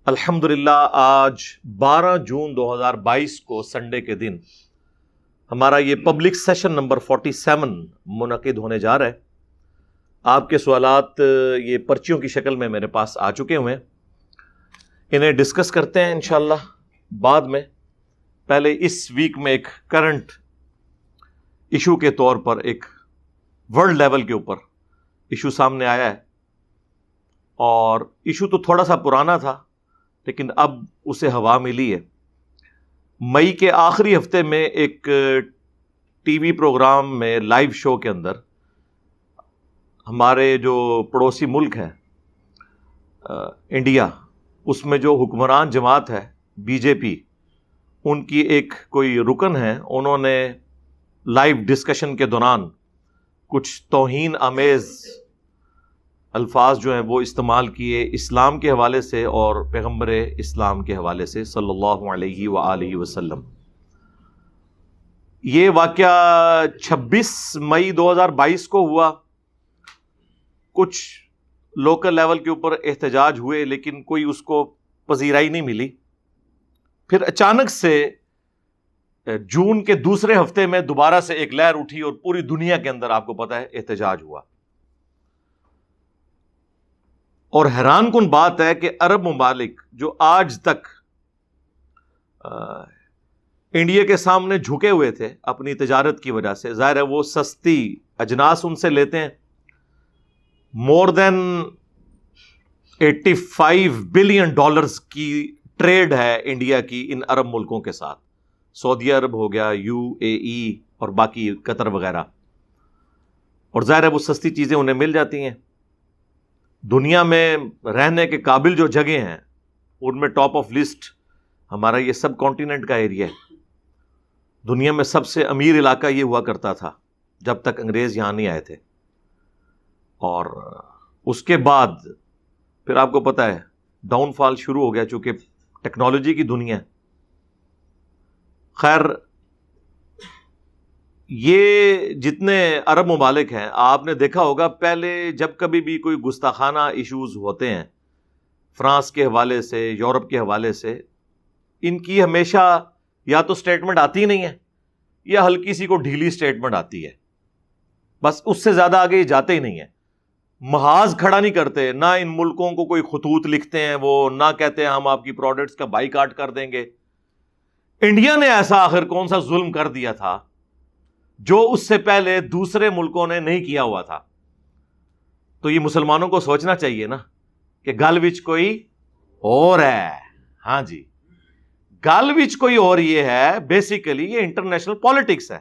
الحمدللہ آج 12 جون 2022 کو سنڈے کے دن ہمارا یہ پبلک سیشن نمبر 47 منعقد ہونے جا رہا ہے۔ آپ کے سوالات یہ پرچیوں کی شکل میں میرے پاس آ چکے ہوئے ہیں، انہیں ڈسکس کرتے ہیں انشاءاللہ بعد میں۔ پہلے اس ویک میں ایک کرنٹ ایشو کے طور پر ایک ورلڈ لیول کے اوپر ایشو سامنے آیا ہے، اور ایشو تو تھوڑا سا پرانا تھا لیکن اب اسے ہوا ملی ہے۔ مئی کے آخری ہفتے میں ایک ٹی وی پروگرام میں لائیو شو کے اندر ہمارے جو پڑوسی ملک ہے انڈیا، اس میں جو حکمران جماعت ہے بی جے پی، ان کی ایک کوئی رکن ہے، انہوں نے لائیو ڈسکشن کے دوران کچھ توہین آمیز الفاظ جو ہیں وہ استعمال کیے اسلام کے حوالے سے اور پیغمبر اسلام کے حوالے سے صلی اللہ علیہ وآلہ وسلم۔ یہ واقعہ 26 مئی 2022 کو ہوا۔ کچھ لوکل لیول کے اوپر احتجاج ہوئے لیکن کوئی اس کو پذیرائی نہیں ملی۔ پھر اچانک سے جون کے دوسرے ہفتے میں دوبارہ سے ایک لہر اٹھی اور پوری دنیا کے اندر آپ کو پتہ ہے احتجاج ہوا۔ اور حیران کن بات ہے کہ عرب ممالک جو آج تک انڈیا کے سامنے جھکے ہوئے تھے اپنی تجارت کی وجہ سے، ظاہر ہے وہ سستی اجناس ان سے لیتے ہیں۔ مور دین $85 بلین کی ٹریڈ ہے انڈیا کی ان عرب ملکوں کے ساتھ، سعودی عرب ہو گیا، UAE اور باقی قطر وغیرہ، اور ظاہر ہے وہ سستی چیزیں انہیں مل جاتی ہیں۔ دنیا میں رہنے کے قابل جو جگہیں ہیں ان میں ٹاپ آف لسٹ ہمارا یہ سب کانٹیننٹ کا ایریا ہے۔ دنیا میں سب سے امیر علاقہ یہ ہوا کرتا تھا جب تک انگریز یہاں نہیں آئے تھے، اور اس کے بعد پھر آپ کو پتہ ہے ڈاؤن فال شروع ہو گیا چونکہ ٹیکنالوجی کی دنیا ہے۔ خیر، یہ جتنے عرب ممالک ہیں آپ نے دیکھا ہوگا پہلے جب کبھی بھی کوئی گستاخانہ ایشوز ہوتے ہیں فرانس کے حوالے سے، یورپ کے حوالے سے، ان کی ہمیشہ یا تو سٹیٹمنٹ آتی نہیں ہے یا ہلکی سی کو ڈھیلی سٹیٹمنٹ آتی ہے، بس اس سے زیادہ آگے جاتے ہی نہیں ہیں۔ محاذ کھڑا نہیں کرتے، نہ ان ملکوں کو کوئی خطوط لکھتے ہیں، وہ نہ کہتے ہیں ہم آپ کی پروڈکٹس کا بائیکاٹ کر دیں گے۔ انڈیا نے ایسا آخر کون سا ظلم کر دیا تھا جو اس سے پہلے دوسرے ملکوں نے نہیں کیا ہوا تھا؟ تو یہ مسلمانوں کو سوچنا چاہیے نا کہ گل وچ کوئی اور ہے۔ ہاں جی، گل وچ کوئی اور یہ ہے، بیسیکلی یہ انٹرنیشنل پالیٹکس ہے،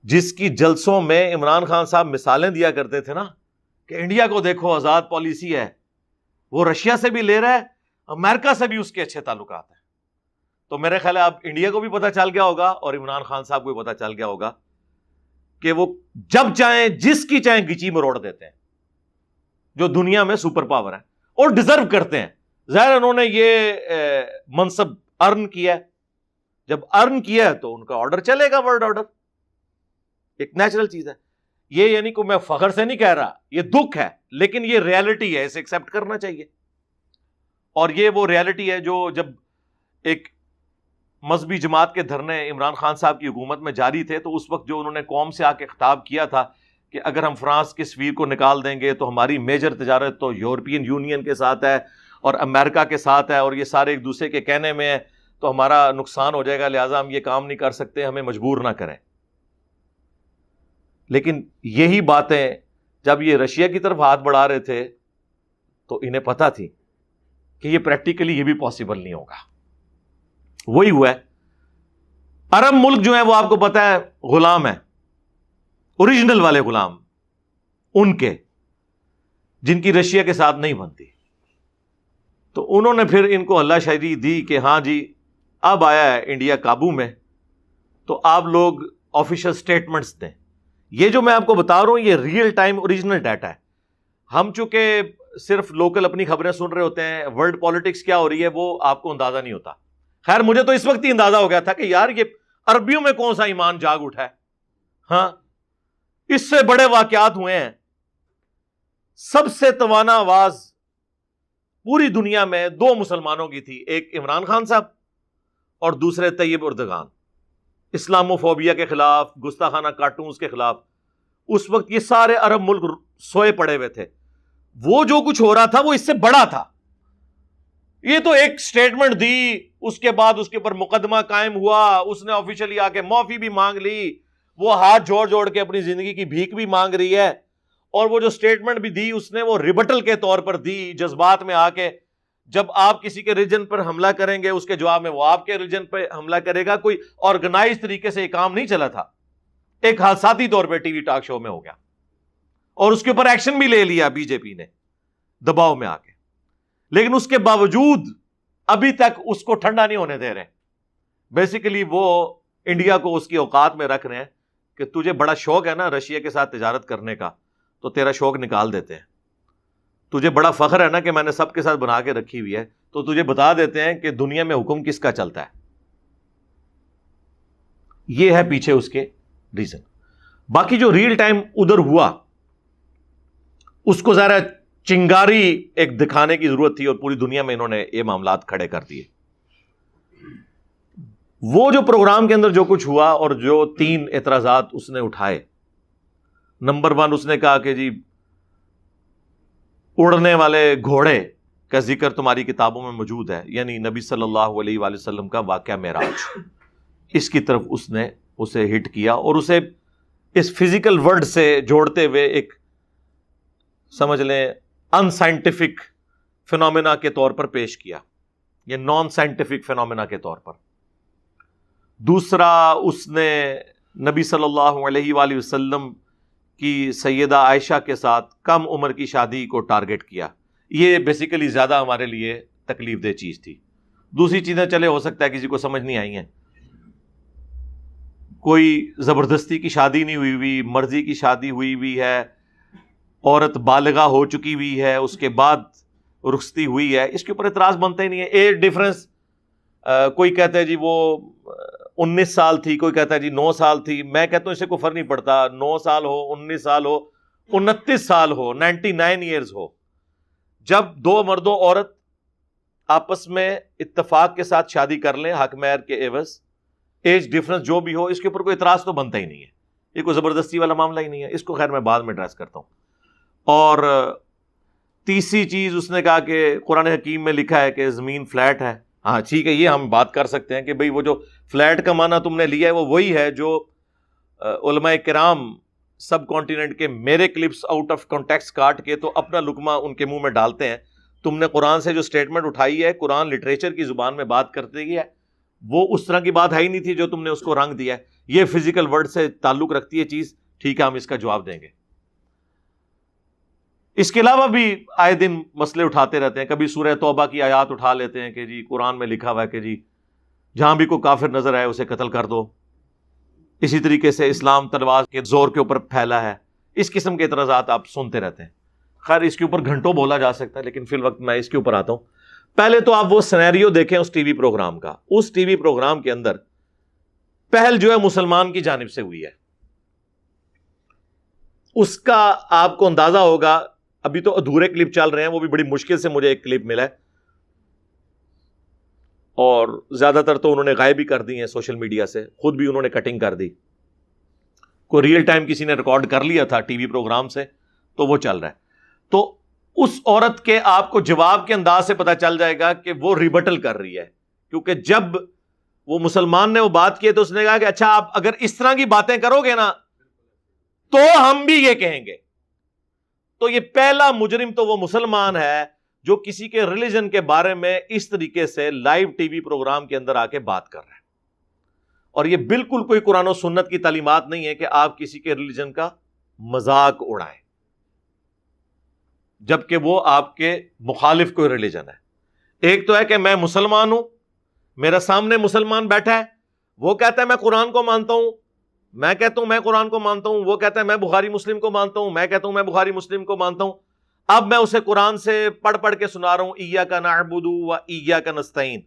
جس کی جلسوں میں عمران خان صاحب مثالیں دیا کرتے تھے نا کہ انڈیا کو دیکھو آزاد پالیسی ہے، وہ رشیا سے بھی لے رہا ہے، امریکہ سے بھی اس کے اچھے تعلقات ہیں۔ تو میرے خیال ہے اب انڈیا کو بھی پتہ چل گیا ہوگا اور عمران خان صاحب کو بھی پتہ چل گیا ہوگا کہ وہ جب چاہیں جس کی چاہیں گچی مروڑ دیتے ہیں، جو دنیا میں سپر پاور ہے اور ڈیزرو کرتے ہیں۔ ظاہر انہوں نے یہ منصب ارن کیا ہے، جب ارن کیا ہے تو ان کا آرڈر چلے گا، ورلڈ آرڈر ایک نیچرل چیز ہے۔ یہ یعنی کہ میں فخر سے نہیں کہہ رہا، یہ دکھ ہے لیکن یہ ریالٹی ہے، اسے ایکسیپٹ کرنا چاہیے۔ اور یہ وہ ریالٹی ہے جو جب ایک مذہبی جماعت کے دھرنے عمران خان صاحب کی حکومت میں جاری تھے تو اس وقت جو انہوں نے قوم سے آ کے خطاب کیا تھا کہ اگر ہم فرانس کے سفیر کو نکال دیں گے تو ہماری میجر تجارت تو یورپین یونین کے ساتھ ہے اور امریکہ کے ساتھ ہے، اور یہ سارے ایک دوسرے کے کہنے میں ہے تو ہمارا نقصان ہو جائے گا، لہٰذا ہم یہ کام نہیں کر سکتے، ہمیں مجبور نہ کریں۔ لیکن یہی باتیں جب یہ رشیا کی طرف ہاتھ بڑھا رہے تھے تو انہیں پتہ تھی کہ یہ پریکٹیکلی یہ بھی پاسبل نہیں ہوگا۔ وہی ہوا ہے۔ عرب ملک جو ہیں وہ آپ کو پتہ ہے غلام ہیں، اوریجنل والے غلام ان کے، جن کی رشیا کے ساتھ نہیں بنتی۔ تو انہوں نے پھر ان کو ہلہ شہری دی کہ ہاں جی اب آیا ہے انڈیا قابو میں، تو آپ لوگ آفیشل سٹیٹمنٹس دیں۔ یہ جو میں آپ کو بتا رہا ہوں یہ ریئل ٹائم اوریجنل ڈیٹا ہے۔ ہم چونکہ صرف لوکل اپنی خبریں سن رہے ہوتے ہیں، ورلڈ پالیٹکس کیا ہو رہی ہے وہ آپ کو اندازہ نہیں ہوتا۔ خیر مجھے تو اس وقت ہی اندازہ ہو گیا تھا کہ یار یہ عربیوں میں کون سا ایمان جاگ اٹھا ہے۔ ہاں، اس سے بڑے واقعات ہوئے ہیں۔ سب سے توانا آواز پوری دنیا میں دو مسلمانوں کی تھی، ایک عمران خان صاحب اور دوسرے طیب اردگان، اسلاموفوبیا کے خلاف، گستاخانہ کارٹونز کے خلاف. اس وقت یہ سارے عرب ملک سوئے پڑے ہوئے تھے. وہ جو کچھ ہو رہا تھا وہ اس سے بڑا تھا. یہ تو ایک سٹیٹمنٹ دی، اس کے بعد اس کے اوپر مقدمہ قائم ہوا، اس نے آفیشلی آ کے معافی بھی مانگ لی، وہ ہاتھ جوڑ جوڑ کے اپنی زندگی کی بھیک بھی مانگ رہی ہے، اور وہ جو سٹیٹمنٹ بھی دی اس نے وہ ریبٹل کے طور پر دی، جذبات میں آ کے. جب آپ کسی کے ریجن پر حملہ کریں گے اس کے جواب میں وہ آپ کے ریجن پہ حملہ کرے گا. کوئی آرگنائز طریقے سے یہ کام نہیں چلا تھا، ایک حادثاتی طور پہ ٹی وی ٹاک شو میں ہو گیا، اور اس کے اوپر ایکشن بھی لے لیا بی جے پی نے دباؤ میں آ کے. لیکن اس کے باوجود ابھی تک اس کو ٹھنڈا نہیں ہونے دے رہے. بیسیکلی وہ انڈیا کو اس کی اوقات میں رکھ رہے ہیں کہ تجھے بڑا شوق ہے نا رشیا کے ساتھ تجارت کرنے کا، تو تیرا شوق نکال دیتے ہیں. تجھے بڑا فخر ہے نا کہ میں نے سب کے ساتھ بنا کے رکھی ہوئی ہے، تو تجھے بتا دیتے ہیں کہ دنیا میں حکم کس کا چلتا ہے. یہ ہے پیچھے اس کے ریزن. باقی جو ریل ٹائم ادھر ہوا اس کو ذرا چنگاری ایک دکھانے کی ضرورت تھی، اور پوری دنیا میں انہوں نے یہ معاملات کھڑے کر دیے. وہ جو پروگرام کے اندر جو کچھ ہوا اور جو 3 اعتراضات اس نے اٹھائے، نمبر 1 اس نے کہا کہ جی اڑنے والے گھوڑے کا ذکر تمہاری کتابوں میں موجود ہے، یعنی نبی صلی اللہ علیہ وآلہ وسلم کا واقعہ معراج، اس کی طرف اس نے اسے ہٹ کیا اور اسے اس فزیکل ورلڈ سے جوڑتے ہوئے ایک سمجھ لیں ان سائنٹیفک فینومینا کے طور پر پیش کیا، یا نان سائنٹیفک فینومینا کے طور پر. دوسرا اس نے نبی صلی اللہ علیہ وآلہ وسلم کی سیدہ عائشہ کے ساتھ کم عمر کی شادی کو ٹارگٹ کیا. یہ بیسیکلی زیادہ ہمارے لیے تکلیف دہ چیز تھی. دوسری چیزیں چلے ہو سکتا ہے کسی کو سمجھ نہیں آئی ہیں، کوئی زبردستی کی شادی نہیں ہوئی ہوئی، مرضی کی شادی ہوئی ہوئی ہے، عورت بالغہ ہو چکی ہوئی ہے، اس کے بعد رخصتی ہوئی ہے، اس کے اوپر اعتراض بنتا ہی نہیں ہے. ایج ڈفرنس، کوئی کہتا ہے جی وہ 19 سال تھی، کوئی کہتا ہے جی 9 سال تھی. میں کہتا ہوں اس سے کوئی فرق نہیں پڑتا، 9 سال ہو، 19 سال ہو، 29 سال ہو، 99 ایئرز ہو. جب 2 مرد و عورت آپس میں اتفاق کے ساتھ شادی کر لیں حق مہر کے عوض، ایج ڈفرنس جو بھی ہو، اس کے اوپر کوئی اعتراض تو بنتا ہی نہیں ہے. یہ کوئی زبردستی والا معاملہ ہی نہیں ہے. اس کو خیر میں بعد میں ایڈریس کرتا ہوں. اور تیسری چیز اس نے کہا کہ قرآن حکیم میں لکھا ہے کہ زمین فلیٹ ہے. ہاں ٹھیک ہے، یہ ہم بات کر سکتے ہیں کہ بھئی وہ جو فلیٹ کا معنی تم نے لیا ہے وہ وہی ہے جو علماء کرام سب کانٹیننٹ کے میرے کلپس آؤٹ آف کانٹیکسٹ کاٹ کے تو اپنا لقمہ ان کے منہ میں ڈالتے ہیں. تم نے قرآن سے جو سٹیٹمنٹ اٹھائی ہے، قرآن لٹریچر کی زبان میں بات کرتے ہی ہے، وہ اس طرح کی بات ہے ہی نہیں تھی جو تم نے اس کو رنگ دیا ہے. یہ فزیکل ورڈ سے تعلق رکھتی ہے چیز، ٹھیک ہے ہم اس کا جواب دیں گے. اس کے علاوہ بھی آئے دن مسئلے اٹھاتے رہتے ہیں. کبھی سورہ توبہ کی آیات اٹھا لیتے ہیں کہ جی قرآن میں لکھا ہوا ہے کہ جی جہاں بھی کوئی کافر نظر آئے اسے قتل کر دو. اسی طریقے سے اسلام تلوار کے زور کے اوپر پھیلا ہے. اس قسم کے اعتراضات آپ سنتے رہتے ہیں. خیر اس کے اوپر گھنٹوں بولا جا سکتا ہے، لیکن فی الوقت میں اس کے اوپر آتا ہوں. پہلے تو آپ وہ سینیریو دیکھیں اس ٹی وی پروگرام کا. اس ٹی وی پروگرام کے اندر پہل جو ہے مسلمان کی جانب سے ہوئی ہے. اس کا آپ کو اندازہ ہوگا، ابھی تو ادھورے کلپ چل رہے ہیں، وہ بھی بڑی مشکل سے مجھے ایک کلپ ملا ہے، اور زیادہ تر تو انہوں نے غائب بھی کر دی ہیں سوشل میڈیا سے، خود بھی انہوں نے کٹنگ کر دی. کوئی ریئل ٹائم کسی نے ریکارڈ کر لیا تھا ٹی وی پروگرام سے، تو وہ چل رہا ہے. تو اس عورت کے آپ کو جواب کے انداز سے پتا چل جائے گا کہ وہ ریبٹل کر رہی ہے. کیونکہ جب وہ مسلمان نے وہ بات کی تو اس نے کہا کہ اچھا آپ اگر اس طرح کی باتیں کرو گے نا تو ہم بھی یہ کہیں گے. تو یہ پہلا مجرم تو وہ مسلمان ہے جو کسی کے ریلیجن کے بارے میں اس طریقے سے لائیو ٹی وی پروگرام کے اندر آ کے بات کر رہا ہے. اور یہ بالکل کوئی قرآن و سنت کی تعلیمات نہیں ہے کہ آپ کسی کے ریلیجن کا مذاق اڑائیں، جبکہ وہ آپ کے مخالف کوئی ریلیجن ہے. ایک تو ہے کہ میں مسلمان ہوں، میرا سامنے مسلمان بیٹھا ہے، وہ کہتا ہے میں قرآن کو مانتا ہوں، میں کہتا ہوں میں قرآن کو مانتا ہوں، وہ کہتا ہے میں بخاری مسلم کو مانتا ہوں، میں کہتا ہوں میں بخاری مسلم کو مانتا ہوں. اب میں اسے قرآن سے پڑھ پڑھ کے سنا رہا ہوں ایاک نعبد و ایاک نستعین،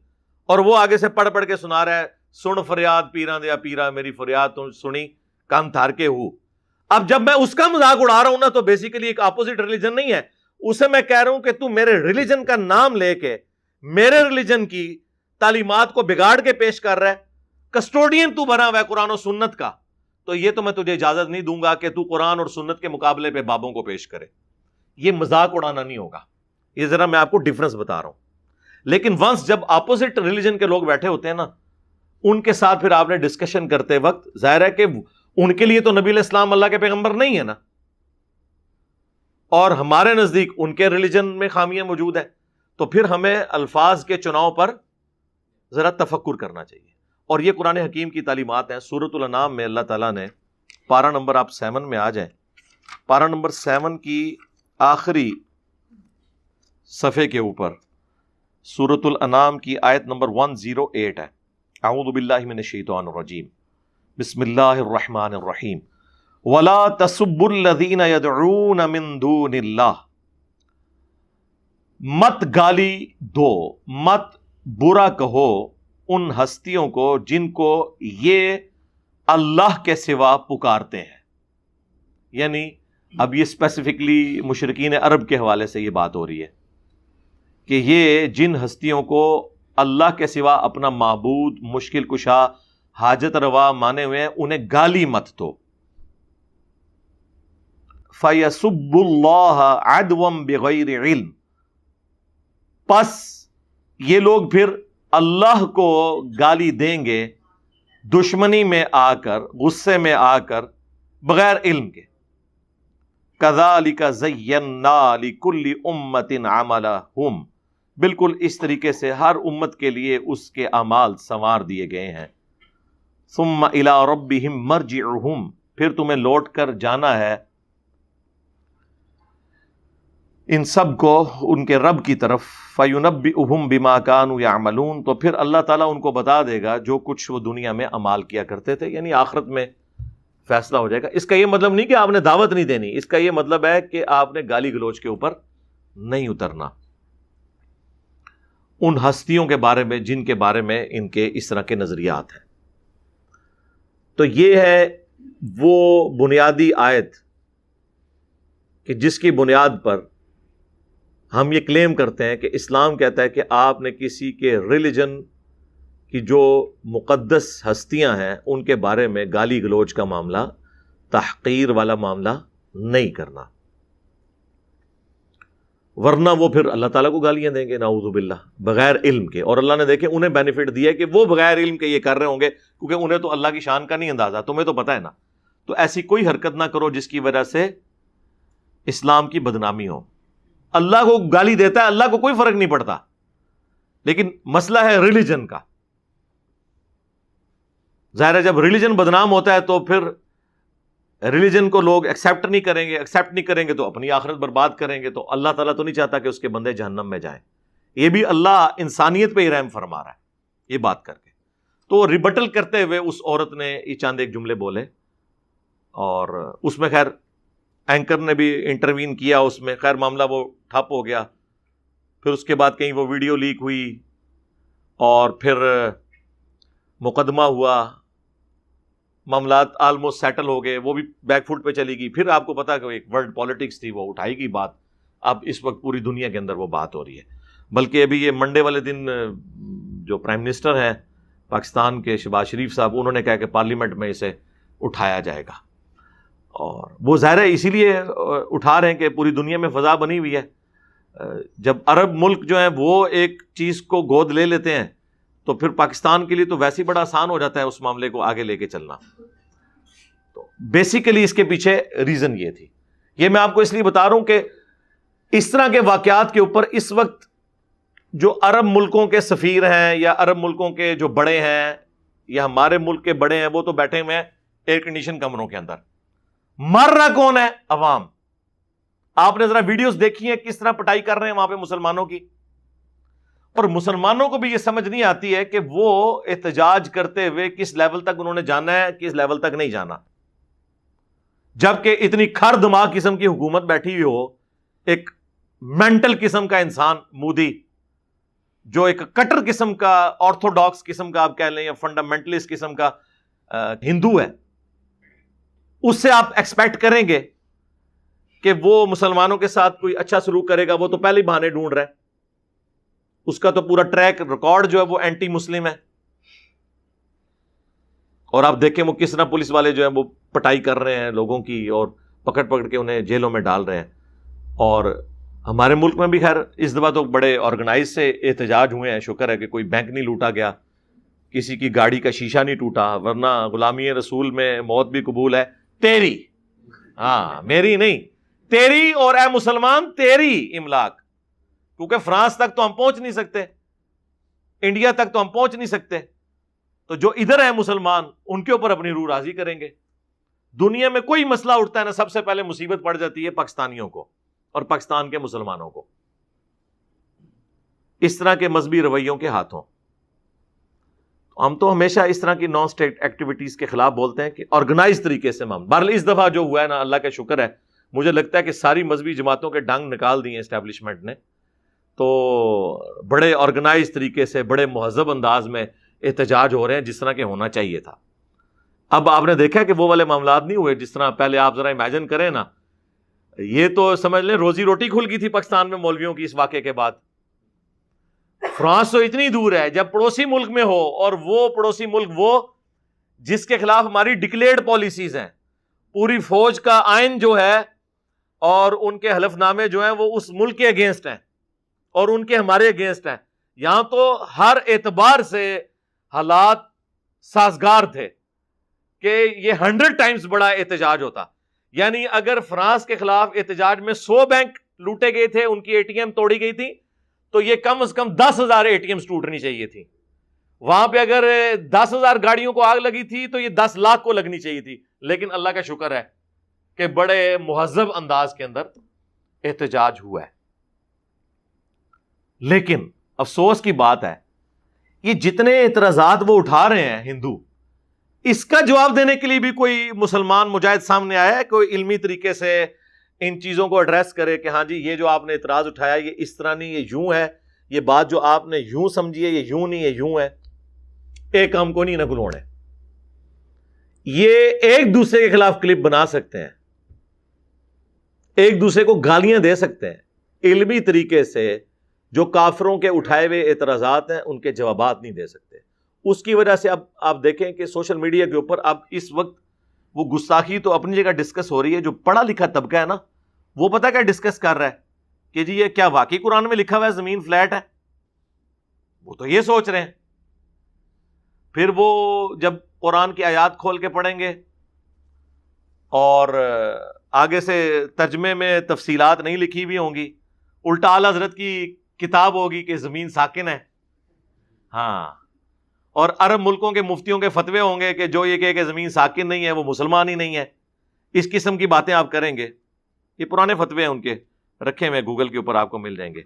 اور وہ آگے سے پڑھ پڑھ کے سنا رہا ہے سن فریاد پیراں دیا پیرا میری فریاد تو سنی کان تھار کے ہو. اب جب میں اس کا مذاق اڑا رہا ہوں نا تو بیسیکلی ایک اپوزٹ ریلیجن نہیں ہے، اسے میں کہہ رہا ہوں کہ تو میرے ریلیجن کا نام لے کے میرے ریلیجن کی تعلیمات کو بگاڑ کے پیش کر رہا ہے، کسٹوڈین تو بنا ہوا ہے قرآن و سنت کا، تو یہ تو میں تجھے اجازت نہیں دوں گا کہ تو قرآن اور سنت کے مقابلے پہ بابوں کو پیش کرے. یہ مذاق اڑانا نہیں ہوگا. یہ ذرا میں آپ کو ڈفرنس بتا رہا ہوں. لیکن ونس جب اپوزٹ ریلیجن کے لوگ بیٹھے ہوتے ہیں نا، ان کے ساتھ پھر آپ نے ڈسکشن کرتے وقت ظاہر ہے کہ ان کے لیے تو نبی علیہ السلام اللہ کے پیغمبر نہیں ہے نا، اور ہمارے نزدیک ان کے ریلیجن میں خامیاں موجود ہیں، تو پھر ہمیں الفاظ کے چناؤ پر ذرا تفکر کرنا چاہیے. اور یہ قرآن حکیم کی تعلیمات ہیں. سورۃ الانعام میں اللہ تعالیٰ نے پارہ نمبر، آپ 7 میں آ جائیں، پارہ نمبر 7 کی آخری صفحے کے اوپر سورۃ الانعام کی آیت نمبر 108 ہے. اعوذ باللہ من الشیطان الرجیم، بسم اللہ الرحمن الرحیم. وَلَا تَسُبُّوا الَّذِينَ يَدْعُونَ مِن دُونِ اللَّهِ، مت گالی دو، مت برا کہو ان ہستیوں کو جن کو یہ اللہ کے سوا پکارتے ہیں. یعنی اب یہ اسپیسیفکلی مشرکین عرب کے حوالے سے یہ بات ہو رہی ہے کہ یہ جن ہستیوں کو اللہ کے سوا اپنا معبود، مشکل کشا، حاجت روا مانے ہوئے ہیں، انہیں گالی مت دو. فَيَسُبُّ اللَّهَ عَدْوًا بِغَيْرِ عِلْمٍ، پس یہ لوگ پھر اللہ کو گالی دیں گے دشمنی میں آ کر، غصے میں آ کر، بغیر علم کے. كَذَلِكَ زَيَّنَّا لِكُلِّ أُمَّةٍ عَمَلَهُمْ، بالکل اس طریقے سے ہر امت کے لیے اس کے اعمال سنوار دیے گئے ہیں. ثُمَّ إِلَىٰ رَبِّهِمْ مَرْجِعُهُمْ، پھر تمہیں لوٹ کر جانا ہے ان سب کو ان کے رب کی طرف. فَيُنَبِّئُهُمْ بِمَا كَانُوا يَعْمَلُونَ، تو پھر اللہ تعالیٰ ان کو بتا دے گا جو کچھ وہ دنیا میں اعمال کیا کرتے تھے. یعنی آخرت میں فیصلہ ہو جائے گا. اس کا یہ مطلب نہیں کہ آپ نے دعوت نہیں دینی، اس کا یہ مطلب ہے کہ آپ نے گالی گلوچ کے اوپر نہیں اترنا ان ہستیوں کے بارے میں جن کے بارے میں ان کے اس طرح کے نظریات ہیں. تو یہ ہے وہ بنیادی آیت کہ جس کی بنیاد پر ہم یہ کلیم کرتے ہیں کہ اسلام کہتا ہے کہ آپ نے کسی کے ریلیجن کی جو مقدس ہستیاں ہیں ان کے بارے میں گالی گلوچ کا معاملہ، تحقیر والا معاملہ نہیں کرنا، ورنہ وہ پھر اللہ تعالیٰ کو گالیاں دیں گے نعوذ باللہ بغیر علم کے. اور اللہ نے دیکھے انہیں بینیفٹ دیا کہ وہ بغیر علم کے یہ کر رہے ہوں گے، کیونکہ انہیں تو اللہ کی شان کا نہیں اندازہ، تمہیں تو پتہ ہے نا. تو ایسی کوئی حرکت نہ کرو جس کی وجہ سے اسلام کی بدنامی ہو. اللہ کو گالی دیتا ہے، اللہ کو کوئی فرق نہیں پڑتا، لیکن مسئلہ ہے ریلیجن کا. ظاہر ہے جب ریلیجن بدنام ہوتا ہے تو پھر ریلیجن کو لوگ ایکسیپٹ نہیں کریں گے تو اپنی آخرت برباد کریں گے. تو اللہ تعالیٰ تو نہیں چاہتا کہ اس کے بندے جہنم میں جائیں. یہ بھی اللہ انسانیت پہ ہی رحم فرما رہا ہے یہ بات کر کے. تو ریبٹل کرتے ہوئے اس عورت نے یہ چاند ایک جملے بولے، اور اس میں خیر اینکر نے بھی انٹروین کیا، اس میں خیر معاملہ وہ ٹھپ ہو گیا. پھر اس کے بعد کہیں وہ ویڈیو لیک ہوئی اور پھر مقدمہ ہوا، معاملات آلموسٹ سیٹل ہو گئے، وہ بھی بیک فوٹ پہ چلی گئی. پھر آپ کو پتا کہ ایک ورلڈ پالیٹکس تھی، وہ اٹھائی گئی بات. اب اس وقت پوری دنیا کے اندر وہ بات ہو رہی ہے. بلکہ ابھی یہ منڈے والے دن جو پرائم منسٹر ہیں پاکستان کے شہباز شریف صاحب، انہوں نے کہا کہ پارلیمنٹ میں اسے اٹھایا جائے گا. اور وہ ظاہر ہے اسی لیے اٹھا رہے ہیں کہ پوری دنیا میں فضا بنی ہوئی ہے. جب عرب ملک جو ہیں وہ ایک چیز کو گود لے لیتے ہیں تو پھر پاکستان کے لیے تو ویسے ہی بڑا آسان ہو جاتا ہے اس معاملے کو آگے لے کے چلنا. تو بیسیکلی اس کے پیچھے ریزن یہ تھی. یہ میں آپ کو اس لیے بتا رہا ہوں کہ اس طرح کے واقعات کے اوپر اس وقت جو عرب ملکوں کے سفیر ہیں یا عرب ملکوں کے جو بڑے ہیں یا ہمارے ملک کے بڑے ہیں، وہ تو بیٹھے ہوئے ہیں ایئر کنڈیشن کمروں کے اندر. مر رہا کون ہے؟ عوام. آپ نے ذرا ویڈیوز دیکھی ہیں کس طرح پٹائی کر رہے ہیں وہاں پہ مسلمانوں کی. اور مسلمانوں کو بھی یہ سمجھ نہیں آتی ہے کہ وہ احتجاج کرتے ہوئے کس لیول تک انہوں نے جانا ہے، کس لیول تک نہیں جانا. جبکہ اتنی کھر دماغ قسم کی حکومت بیٹھی ہوئی ہو، ایک مینٹل قسم کا انسان مودی جو ایک کٹر قسم کا، آرتھوڈاکس قسم کا آپ کہہ لیں یا فنڈامنٹلسٹ قسم کا ہندو ہے، اس سے آپ ایکسپیکٹ کریں گے کہ وہ مسلمانوں کے ساتھ کوئی اچھا سلوک کرے گا وہ تو پہلے ہی بہانے ڈھونڈ رہا ہے، اس کا تو پورا ٹریک ریکارڈ جو ہے وہ اینٹی مسلم ہے. اور آپ دیکھیں وہ کس طرح پولیس والے جو ہیں وہ پٹائی کر رہے ہیں لوگوں کی اور پکڑ پکڑ کے انہیں جیلوں میں ڈال رہے ہیں. اور ہمارے ملک میں بھی خیر اس دفعہ تو بڑے آرگنائز سے احتجاج ہوئے ہیں، شکر ہے کہ کوئی بینک نہیں لوٹا گیا، کسی کی گاڑی کا شیشہ نہیں ٹوٹا، ورنہ غلامی رسول میں موت بھی قبول ہے تیری، ہاں میری نہیں، تیری، اور اے مسلمان تیری املاک. کیونکہ فرانس تک تو ہم پہنچ نہیں سکتے، انڈیا تک تو ہم پہنچ نہیں سکتے، تو جو ادھر ہیں مسلمان ان کے اوپر اپنی روح راضی کریں گے. دنیا میں کوئی مسئلہ اٹھتا ہے نا سب سے پہلے مصیبت پڑ جاتی ہے پاکستانیوں کو اور پاکستان کے مسلمانوں کو، اس طرح کے مذہبی رویوں کے ہاتھوں. ہم تو ہمیشہ اس طرح کی نان اسٹیٹ ایکٹیویٹیز کے خلاف بولتے ہیں کہ آرگنائز طریقے سے بہرحال اس دفعہ جو ہوا ہے نا، اللہ کا شکر ہے، مجھے لگتا ہے کہ ساری مذہبی جماعتوں کے ڈنگ نکال دیے اسٹیبلشمنٹ نے، تو بڑے آرگنائز طریقے سے بڑے مہذب انداز میں احتجاج ہو رہے ہیں جس طرح کے ہونا چاہیے تھا. اب آپ نے دیکھا کہ وہ والے معاملات نہیں ہوئے جس طرح پہلے. آپ ذرا امیجن کریں نا، یہ تو سمجھ لیں روزی روٹی کھل گئی تھی پاکستان میں مولویوں کی اس واقعے کے بعد. فرانس تو اتنی دور ہے، جب پڑوسی ملک میں ہو، اور وہ پڑوسی ملک وہ جس کے خلاف ہماری ڈکلیئرڈ پالیسیز ہیں، پوری فوج کا آئین جو ہے اور ان کے حلف نامے جو ہیں وہ اس ملک کے اگینسٹ ہیں اور ان کے ہمارے اگینسٹ ہیں. یہاں تو ہر اعتبار سے حالات سازگار تھے کہ یہ 100 ٹائمز بڑا احتجاج ہوتا. یعنی اگر فرانس کے خلاف احتجاج میں 100 بینک لوٹے گئے تھے، ان کی اے ٹی ایم توڑی گئی تھی، تو یہ کم از کم 10,000 اے ٹی ایمز ٹوٹنی چاہیے تھی. وہاں پہ اگر 10,000 گاڑیوں کو آگ لگی تھی تو یہ 10 لاکھ کو لگنی چاہیے تھی. لیکن اللہ کا شکر ہے کہ بڑے مہذب انداز کے اندر احتجاج ہوا ہے. لیکن افسوس کی بات ہے یہ جتنے اعتراضات وہ اٹھا رہے ہیں ہندو، اس کا جواب دینے کے لیے بھی کوئی مسلمان مجاہد سامنے آیا ہے، کوئی علمی طریقے سے ان چیزوں کو ایڈریس کرے کہ ہاں جی یہ جو آپ نے اعتراض اٹھایا یہ اس طرح نہیں، یہ یوں ہے، یہ بات جو آپ نے یوں سمجھی ہے یہ یوں نہیں، یہ یوں ہے. ایک کام کو نہیں نہ گلوڑے. یہ ایک دوسرے کے خلاف کلپ بنا سکتے ہیں، ایک دوسرے کو گالیاں دے سکتے ہیں، علمی طریقے سے جو کافروں کے اٹھائے ہوئے اعتراضات ہیں ان کے جوابات نہیں دے سکتے. اس کی وجہ سے اب آپ دیکھیں کہ سوشل میڈیا کے اوپر اب اس وقت وہ گستاخی تو اپنی جگہ ڈسکس ہو رہی ہے. جو پڑھا لکھا طبقہ ہے نا وہ پتہ کیا ڈسکس کر رہا ہے کہ جی یہ کیا واقعی قرآن میں لکھا ہوا ہے زمین فلیٹ ہے؟ وہ تو یہ سوچ رہے ہیں. پھر وہ جب قرآن کی آیات کھول کے پڑھیں گے اور آگے سے ترجمے میں تفصیلات نہیں لکھی ہوئی ہوں گی، الٹا اعلیٰ حضرت کی کتاب ہوگی کہ زمین ساکن ہے. ہاں، اور عرب ملکوں کے مفتیوں کے فتوے ہوں گے کہ جو یہ کہے کہ زمین ساکن نہیں ہے وہ مسلمان ہی نہیں ہے. اس قسم کی باتیں آپ کریں گے. یہ پرانے فتوے ہیں ان کے، رکھے ہوئے گوگل کے اوپر آپ کو مل جائیں گے.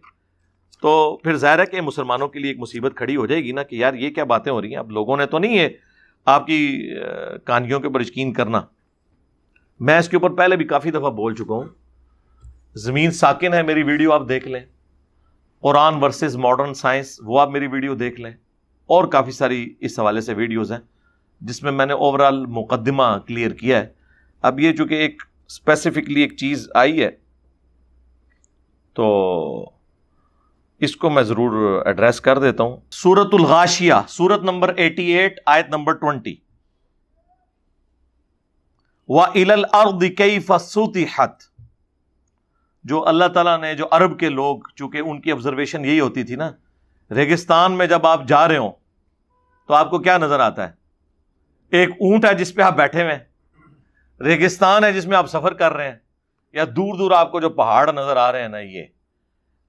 تو پھر ظاہر ہے کہ مسلمانوں کے لیے ایک مصیبت کھڑی ہو جائے گی نا کہ یار یہ کیا باتیں ہو رہی ہیں. اب لوگوں نے تو نہیں ہے آپ کی کہانیوں کے اوپر یقین کرنا. میں اس کے اوپر پہلے بھی کافی دفعہ بول چکا ہوں. زمین ساکن ہے میری ویڈیو آپ دیکھ لیں، قرآن ورسز ماڈرن سائنس وہ آپ میری ویڈیو دیکھ لیں، اور کافی ساری اس حوالے سے ویڈیوز ہیں جس میں نے اوورال مقدمہ کلیئر کیا ہے. اب یہ چونکہ ایک اسپیسیفکلی ایک چیز آئی ہے تو اس کو میں ضرور ایڈریس کر دیتا ہوں. سورۃ الغاشیہ، سورت نمبر 88 آیت نمبر 20. وَإِلَى الْأَرْضِ كَيْفَ سُطِحَتْ. جو اللہ تعالیٰ نے جو عرب کے لوگ، چونکہ ان کی آبزرویشن یہی ہوتی تھی نا، ریگستان میں جب آپ جا رہے ہوں تو آپ کو کیا نظر آتا ہے؟ ایک اونٹ ہے جس پہ آپ بیٹھے ہوئے ہیں، ریگستان ہے جس میں آپ سفر کر رہے ہیں، یا دور دور آپ کو جو پہاڑ نظر آ رہے ہیں نا، یہ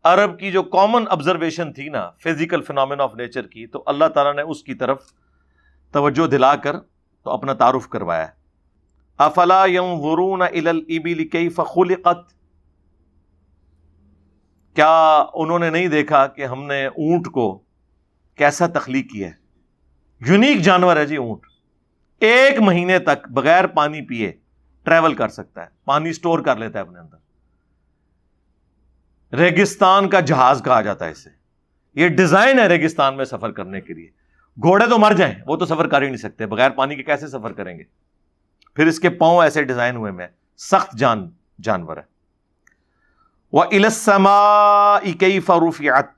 عرب کی جو کامن آبزرویشن تھی نا فزیکل فینومینا آف نیچر کی، تو اللہ تعالیٰ نے اس کی طرف توجہ دلا کر تو اپنا تعارف کروایا ہے. افلا ينظرون الى الابل كيف خلقت. کیا انہوں نے نہیں دیکھا کہ ہم نے اونٹ کو کیسا تخلیق کیا ہے؟ یونیک جانور ہے جی اونٹ. 1 مہینے تک بغیر پانی پیے ٹریول کر سکتا ہے، پانی سٹور کر لیتا ہے اپنے اندر. ریگستان کا جہاز کہا جاتا ہے اسے. یہ ڈیزائن ہے ریگستان میں سفر کرنے کے لیے. گھوڑے تو مر جائیں، وہ تو سفر کر ہی نہیں سکتے، بغیر پانی کے کیسے سفر کریں گے؟ پھر اس کے پاؤں ایسے ڈیزائن ہوئے میں، سخت جانور ہے. وَإِلَى السَّمَاءِ كَيْفَ رُفِعَتْ،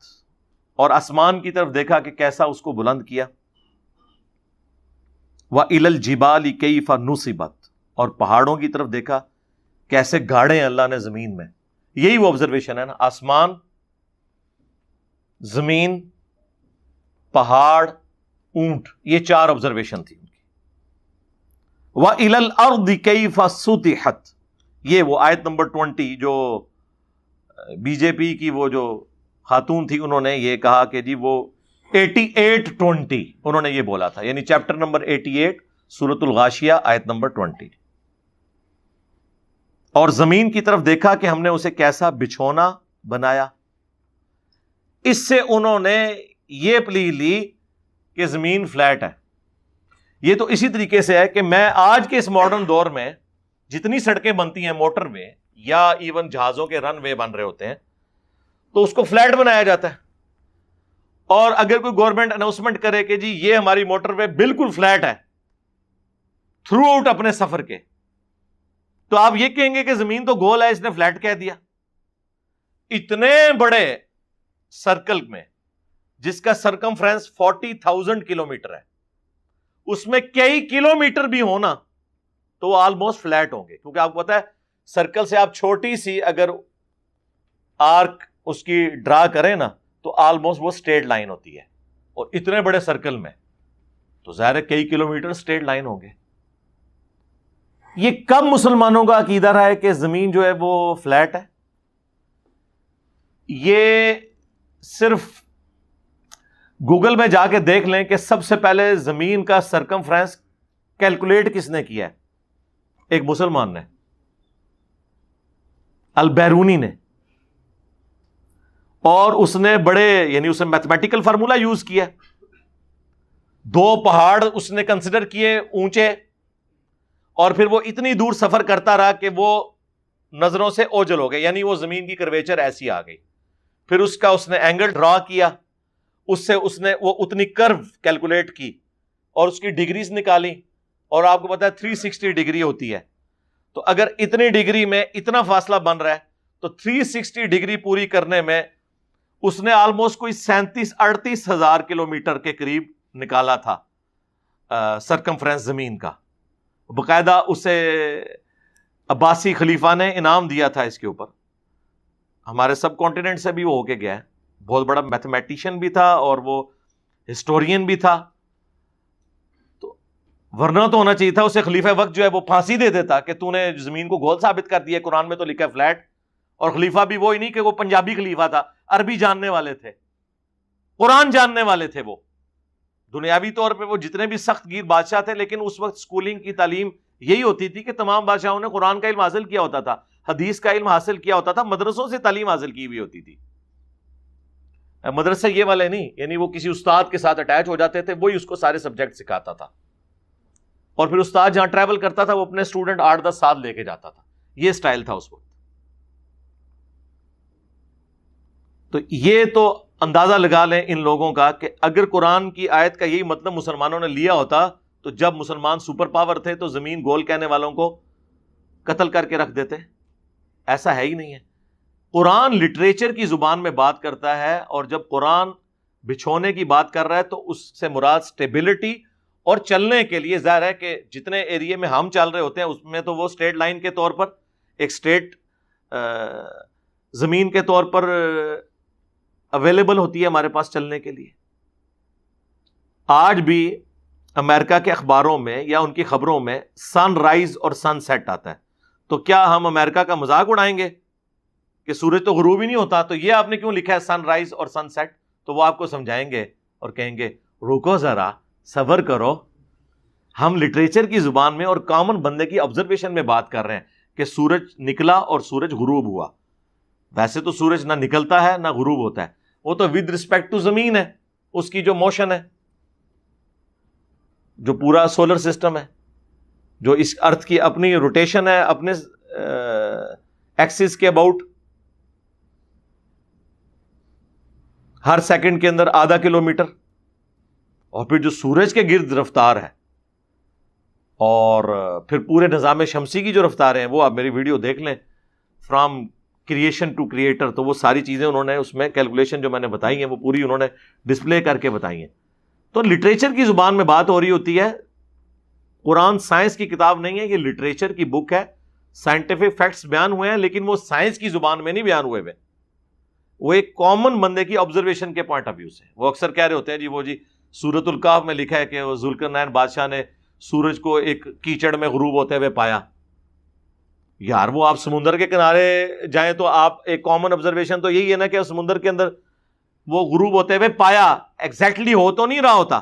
اور آسمان کی طرف دیکھا کہ کیسا اس کو بلند کیا. وَإِلَى الْجِبَالِ كَيْفَ نُصِبَتْ، اور پہاڑوں کی طرف دیکھا کیسے گاڑے ہیں اللہ نے زمین میں. یہی وہ آبزرویشن ہے نا، آسمان، زمین، پہاڑ، اونٹ، یہ 4 آبزرویشن تھی ان کی. وَإِلَى الْأَرْضِ كَيْفَ سُطِحَتْ، یہ وہ آیت نمبر 20 جو بی جے پی کی وہ جو خاتون تھی، انہوں نے یہ کہا کہ جی وہ 88:20 انہوں نے یہ بولا تھا، یعنی چیپٹر نمبر 88 سورۃ الغاشیہ آیت نمبر 20. اور زمین کی طرف دیکھا کہ ہم نے اسے کیسا بچھونا بنایا. اس سے انہوں نے یہ پلی لی کہ زمین فلیٹ ہے. یہ تو اسی طریقے سے ہے کہ میں آج کے اس ماڈرن دور میں جتنی سڑکیں بنتی ہیں، موٹر وے یا ایون جہازوں کے رن وے بن رہے ہوتے ہیں، تو اس کو فلیٹ بنایا جاتا ہے. اور اگر کوئی گورنمنٹ اناؤنسمنٹ کرے کہ جی یہ ہماری موٹر وے بالکل فلیٹ ہے تھرو آؤٹ اپنے سفر کے، تو آپ یہ کہیں گے کہ زمین تو گول ہے، اس نے فلیٹ کہہ دیا. اتنے بڑے سرکل میں جس کا سرکمفرنس 40,000 کلومیٹر ہے، اس میں کئی کلومیٹر بھی ہونا تو وہ آلموسٹ فلیٹ ہوں گے، کیونکہ آپ کو پتا ہے سرکل سے آپ چھوٹی سی اگر آرک اس کی ڈرا کریں نا تو آلموسٹ وہ اسٹریٹ لائن ہوتی ہے. اور اتنے بڑے سرکل میں تو ظاہر ہے کئی کلومیٹر اسٹریٹ لائن ہوں گے. یہ کم مسلمانوں کا عقیدہ رہا ہے کہ زمین جو ہے وہ فلیٹ ہے. یہ صرف گوگل میں جا کے دیکھ لیں کہ سب سے پہلے زمین کا سرکمفرنس کیلکولیٹ کس نے کیا ہے؟ ایک مسلمان نے، البیرونی نے. اور اس نے بڑے یعنی اس نے میتھمیٹیکل فارمولا یوز کیا. 2 پہاڑ اس نے کنسیڈر کیے اونچے، اور پھر وہ اتنی دور سفر کرتا رہا کہ وہ نظروں سے اوجل ہو گئے، یعنی وہ زمین کی کرویچر ایسی آ گئی. پھر اس کا اس نے اینگل ڈرا کیا، اس سے اس نے وہ اتنی کرو کیلکولیٹ کی اور اس کی ڈگریز نکالی. اور آپ کو پتا ہے 360 ڈگری ہوتی ہے، تو اگر اتنی ڈگری میں اتنا فاصلہ بن رہا ہے تو 360 ڈگری پوری کرنے میں اس نے آلموسٹ کوئی 37-38 ہزار کلومیٹر کے قریب نکالا تھا سرکمفرنس زمین کا. باقاعدہ اسے عباسی خلیفہ نے انعام دیا تھا اس کے اوپر. ہمارے سب کانٹیننٹ سے بھی وہ ہو کے گیا ہے. بہت بڑا میتھمیٹیشین بھی تھا اور وہ ہسٹورین بھی تھا. تو ورنہ تو ہونا چاہیے تھا اسے خلیفہ وقت جو ہے وہ پھانسی دے دیتا کہ تو نے زمین کو گول ثابت کر دیا، قرآن میں تو لکھا ہے فلیٹ. اور خلیفہ بھی وہی نہیں کہ وہ پنجابی خلیفہ تھا، عربی جاننے والے تھے، قرآن جاننے والے تھے. وہ دنیاوی طور پہ وہ جتنے بھی سخت گیر بادشاہ تھے، لیکن اس وقت سکولنگ کی تعلیم یہی ہوتی تھی کہ تمام بادشاہوں نے قرآن کا علم حاصل کیا ہوتا تھا، حدیث کا علم حاصل کیا ہوتا تھا، مدرسوں سے تعلیم حاصل کی ہوئی ہوتی تھی. مدرسے یہ والے نہیں، یعنی وہ کسی استاد کے ساتھ اٹیچ ہو جاتے تھے، وہی اس کو سارے سبجیکٹ سکھاتا تھا. اور پھر استاد جہاں ٹریول کرتا تھا وہ اپنے اسٹوڈنٹ 8-10 سال لے کے جاتا تھا. یہ سٹائل تھا اس وقت. تو یہ تو اندازہ لگا لیں ان لوگوں کا کہ اگر قرآن کی آیت کا یہی مطلب مسلمانوں نے لیا ہوتا تو جب مسلمان سپر پاور تھے تو زمین گول کہنے والوں کو قتل کر کے رکھ دیتے. ایسا ہے ہی نہیں ہے. قرآن لٹریچر کی زبان میں بات کرتا ہے، اور جب قرآن بچھونے کی بات کر رہا ہے تو اس سے مراد سٹیبلٹی اور چلنے کے لیے. ظاہر ہے کہ جتنے ایریے میں ہم چل رہے ہوتے ہیں اس میں تو وہ اسٹریٹ لائن کے طور پر ایک اسٹریٹ زمین کے طور پر اویلیبل ہوتی ہے ہمارے پاس چلنے کے لیے. آج بھی امریکہ کے اخباروں میں یا ان کی خبروں میں سن رائز اور سن سیٹ آتا ہے. تو کیا ہم امریکہ کا مذاق اڑائیں گے کہ سورج تو غروب ہی نہیں ہوتا، تو یہ آپ نے کیوں لکھا ہے سن رائز اور سن سیٹ؟ تو وہ آپ کو سمجھائیں گے اور کہیں گے رکو ذرا، صبر کرو. ہم لٹریچر کی زبان میں اور کامن بندے کی آبزرویشن میں بات کر رہے ہیں کہ سورج نکلا اور سورج غروب ہوا. ویسے تو سورج نہ نکلتا ہے نہ غروب ہوتا ہے، وہ تو ود رسپیکٹ ٹو زمین ہے، اس کی جو موشن ہے، جو پورا سولر سسٹم ہے، جو اس ارتھ کی اپنی روٹیشن ہے اپنے ایکسس کے اباؤٹ ہر سیکنڈ کے اندر آدھا کلومیٹر. اور پھر جو سورج کے گرد رفتار ہے اور پھر پورے نظام شمسی کی جو رفتاریں ہیں وہ آپ میری ویڈیو دیکھ لیں فرام کریشن ٹو کریٹر، تو وہ ساری چیزیں انہوں نے اس میں کیلکولیشن جو میں نے بتائی ہیں وہ پوری انہوں نے ڈسپلے کر کے بتائی ہیں. تو لٹریچر کی زبان میں بات ہو رہی ہوتی ہے. قرآن سائنس کی کتاب نہیں ہے، یہ لٹریچر کی بک ہے. سائنٹیفک فیکٹس بیان ہوئے ہیں لیکن وہ سائنس کی زبان میں نہیں بیان ہوئے، وہ ایک کامن بندے کی آبزرویشن کے پوائنٹ آف ویو سے. وہ اکثر کہہ رہے ہوتے ہیں جی سورۃ الکہف میں لکھا ہے کہ وہ ذوالقرنین بادشاہ نے سورج کو ایک کیچڑ میں غروب ہوتے ہوئے پایا. یار وہ آپ سمندر کے کنارے جائیں تو آپ ایک کامن آبزرویشن تو یہی ہے نا کہ سمندر کے اندر وہ غروب ہوتے ہوئے پایا، ایگزیکٹلی ہو تو نہیں رہا ہوتا.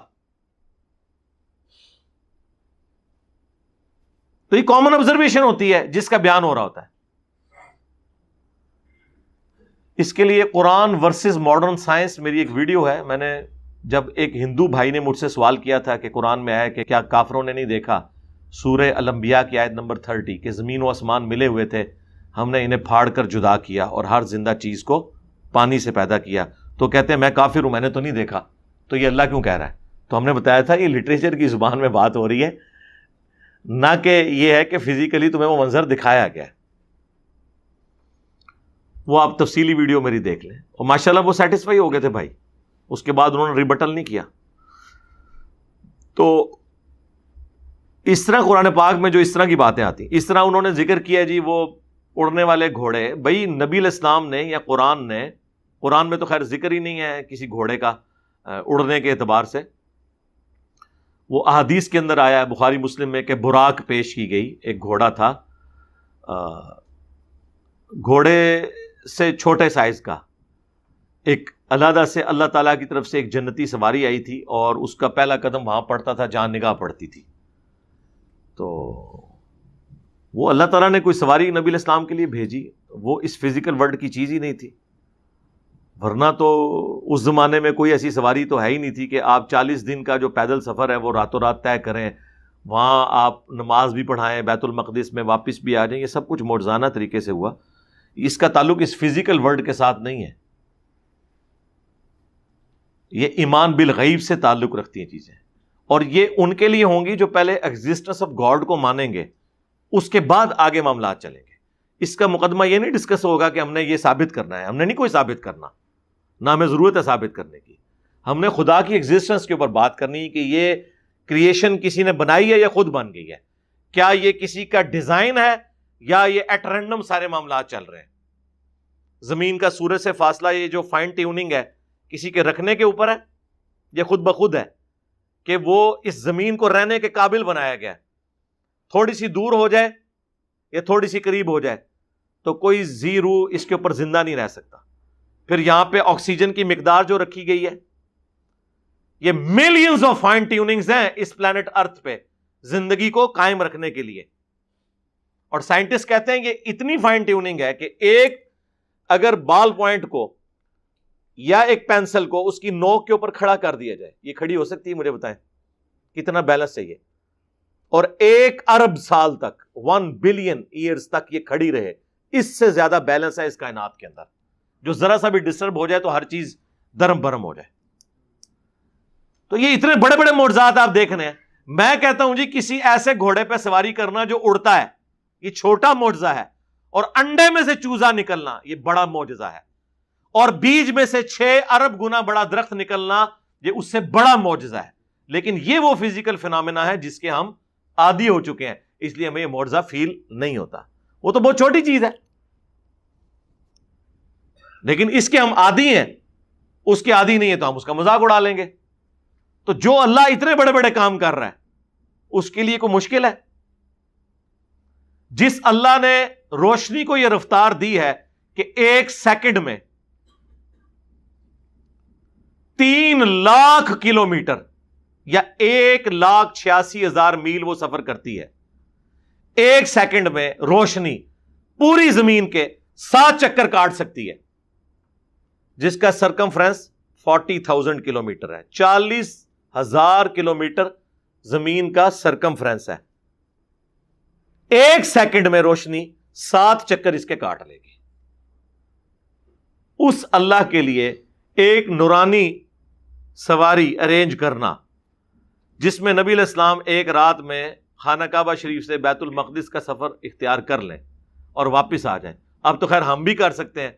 تو یہ کامن آبزرویشن ہوتی ہے جس کا بیان ہو رہا ہوتا ہے. اس کے لیے قرآن ورسز ماڈرن سائنس میری ایک ویڈیو ہے. میں نے جب ایک ہندو بھائی نے مجھ سے سوال کیا تھا کہ قرآن میں آیا کہ کیا کافروں نے نہیں دیکھا سورہ الانبیاء کی آیت نمبر 30 کہ زمین و آسمان ملے ہوئے تھے، ہم نے انہیں پھاڑ کر جدا کیا اور ہر زندہ چیز کو پانی سے پیدا کیا، تو کہتے ہیں میں کافر ہوں، میں نے تو نہیں دیکھا، تو یہ اللہ کیوں کہہ رہا ہے؟ تو ہم نے بتایا تھا یہ لٹریچر کی زبان میں بات ہو رہی ہے، نہ کہ یہ ہے کہ فزیکلی تمہیں وہ منظر دکھایا گیا. وہ آپ تفصیلی ویڈیو میری دیکھ لیں. اور ماشاءاللہ وہ سیٹسفائی ہو گئے تھے بھائی، اس کے بعد انہوں نے ریبٹل نہیں کیا. تو اس طرح قرآن پاک میں جو اس طرح کی باتیں آتی، اس طرح انہوں نے ذکر کیا جی وہ اڑنے والے گھوڑے. بھائی نبی علیہ السلام نے یا قرآن میں تو خیر ذکر ہی نہیں ہے کسی گھوڑے کا اڑنے کے اعتبار سے. وہ احادیث کے اندر آیا ہے بخاری مسلم میں کہ براق پیش کی گئی، ایک گھوڑا تھا، گھوڑے سے چھوٹے سائز کا، ایک علیحدہ سے اللہ تعالیٰ کی طرف سے ایک جنتی سواری آئی تھی اور اس کا پہلا قدم وہاں پڑتا تھا جہاں نگاہ پڑتی تھی. تو وہ اللہ تعالیٰ نے کوئی سواری نبی علیہ السلام کے لیے بھیجی، وہ اس فزیکل ورلڈ کی چیز ہی نہیں تھی. ورنہ تو اس زمانے میں کوئی ایسی سواری تو ہے ہی نہیں تھی کہ آپ 40 دن کا جو پیدل سفر ہے وہ راتوں رات طے کریں، وہاں آپ نماز بھی پڑھائیں، بیت المقدس میں واپس بھی آ جائیں. یہ سب کچھ معجزانہ طریقے سے ہوا. اس کا تعلق اس فزیکل ورلڈ کے ساتھ نہیں ہے. یہ ایمان بالغیب سے تعلق رکھتی ہیں چیزیں، اور یہ ان کے لیے ہوں گی جو پہلے ایگزسٹنس آف گاڈ کو مانیں گے، اس کے بعد آگے معاملات چلیں گے. اس کا مقدمہ یہ نہیں ڈسکس ہوگا کہ ہم نے یہ ثابت کرنا ہے، ہم نے نہیں کوئی ثابت کرنا، نہ ہمیں ضرورت ہے ثابت کرنے کی. ہم نے خدا کی ایگزسٹنس کے اوپر بات کرنی کہ یہ کریشن کسی نے بنائی ہے یا خود بن گئی ہے، کیا یہ کسی کا ڈیزائن ہے یا یہ ایٹ رینڈم سارے معاملات چل رہے ہیں. زمین کا سورج سے فاصلہ، یہ جو فائن ٹیوننگ ہے کسی کے رکھنے کے اوپر ہے، یہ خود بخود ہے کہ وہ اس زمین کو رہنے کے قابل بنایا گیا. تھوڑی سی دور ہو جائے یا تھوڑی سی قریب ہو جائے تو کوئی زی روح اس کے اوپر زندہ نہیں رہ سکتا. پھر یہاں پہ آکسیجن کی مقدار جو رکھی گئی ہے، یہ ملینز آف فائن ٹیوننگز ہیں اس پلانٹ ارتھ پہ زندگی کو قائم رکھنے کے لیے. اور سائنٹسٹ کہتے ہیں یہ اتنی فائن ٹیوننگ ہے کہ ایک اگر بال پوائنٹ کو یا ایک پینسل کو اس کی نوک کے اوپر کھڑا کر دیا جائے، یہ کھڑی ہو سکتی ہے؟ مجھے بتائیں کتنا بیلنس چاہیے. اور 1 ارب سال تک 1 بلین ایئرز تک یہ کھڑی رہے، اس سے زیادہ بیلنس ہے اس کائنات کے اندر. جو ذرا سا بھی ڈسٹرب ہو جائے تو ہر چیز درم برم ہو جائے. تو یہ اتنے بڑے بڑے معجزات آپ دیکھنے ہیں. میں کہتا ہوں جی کسی ایسے گھوڑے پہ سواری کرنا جو اڑتا ہے یہ چھوٹا معجزہ ہے، اور انڈے میں سے چوزا نکلنا یہ بڑا معجزہ ہے، اور بیج میں سے 6 ارب گنا بڑا درخت نکلنا یہ اس سے بڑا معجزہ ہے. لیکن یہ وہ فزیکل فینامنا ہے جس کے ہم عادی ہو چکے ہیں، اس لیے ہمیں یہ معجزہ فیل نہیں ہوتا. وہ تو بہت چھوٹی چیز ہے لیکن اس کے ہم عادی ہیں، اس کے عادی نہیں ہے تو ہم اس کا مذاق اڑا لیں گے. تو جو اللہ اتنے بڑے بڑے کام کر رہا ہے اس کے لیے کوئی مشکل ہے؟ جس اللہ نے روشنی کو یہ رفتار دی ہے کہ 1 سیکنڈ میں 3 لاکھ کلومیٹر یا 1,86,000 میل وہ سفر کرتی ہے. 1 سیکنڈ میں روشنی پوری زمین کے 7 چکر کاٹ سکتی ہے، جس کا سرکمفرنس 40,000 کلومیٹر ہے. 40,000 کلومیٹر زمین کا سرکمفرنس ہے. 1 سیکنڈ میں روشنی 7 چکر اس کے کاٹ لے گی. اس اللہ کے لیے ایک نورانی سواری ارینج کرنا جس میں نبی علیہ السلام ایک رات میں خانہ کعبہ شریف سے بیت المقدس کا سفر اختیار کر لیں اور واپس آ جائیں، اب تو خیر ہم بھی کر سکتے ہیں،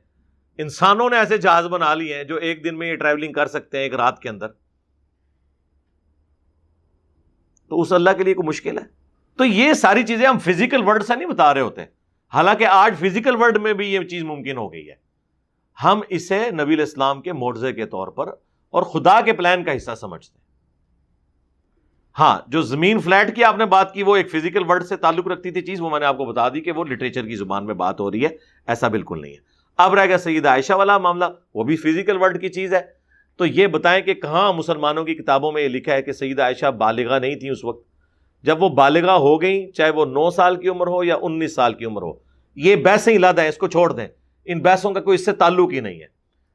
انسانوں نے ایسے جہاز بنا لیے ہیں جو ایک دن میں یہ ٹریولنگ کر سکتے ہیں ایک رات کے اندر، تو اس اللہ کے لیے کوئی مشکل ہے؟ تو یہ ساری چیزیں ہم فزیکل ورلڈ سے نہیں بتا رہے ہوتے، حالانکہ آج فزیکل ورلڈ میں بھی یہ چیز ممکن ہو گئی ہے، ہم اسے نبی علیہ السلام کے معجزے کے طور پر اور خدا کے پلان کا حصہ سمجھتے ہیں۔ ہاں، جو زمین فلیٹ کی آپ نے بات کی وہ ایک فزیکل ورلڈ سے تعلق رکھتی تھی چیز، وہ میں نے آپ کو بتا دی کہ وہ لٹریچر کی زبان میں بات ہو رہی ہے، ایسا بالکل نہیں ہے۔ اب رہ گیا سیدہ عائشہ والا معاملہ، وہ بھی فزیکل ورلڈ کی چیز ہے، تو یہ بتائیں کہ کہاں مسلمانوں کی کتابوں میں یہ لکھا ہے کہ سیدہ عائشہ بالغہ نہیں تھی اس وقت؟ جب وہ بالغہ ہو گئیں، چاہے وہ 9 سال کی عمر ہو یا 19 سال کی عمر ہو، یہ بحثیں علیحدہ ہیں، اس کو چھوڑ دیں، ان بحثوں کا کوئی اس سے تعلق ہی نہیں ہے۔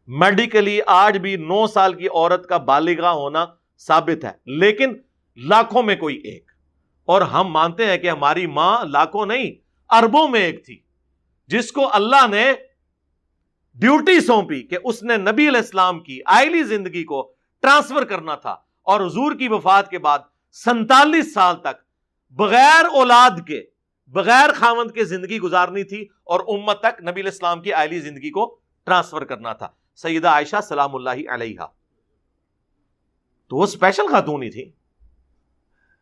میڈیکلی آج بھی 9 سال کی عورت کا بالغہ ہونا ثابت ہے، لیکن لاکھوں میں کوئی ایک، اور ہم مانتے ہیں کہ ہماری ماں لاکھوں نہیں اربوں میں ایک تھی جس کو اللہ نے ڈیوٹی سونپی کہ اس نے نبی علیہ السلام کی آئلی زندگی کو ٹرانسفر کرنا تھا، اور حضور کی وفات کے بعد 47 سال تک بغیر اولاد کے، بغیر خاوند کے زندگی گزارنی تھی، اور امت تک نبی علیہ السلام کی آئلی زندگی کو ٹرانسفر کرنا تھا۔ سیدہ عائشہ سلام اللہ علیہا تو وہ اسپیشل خاتون ہی تھی،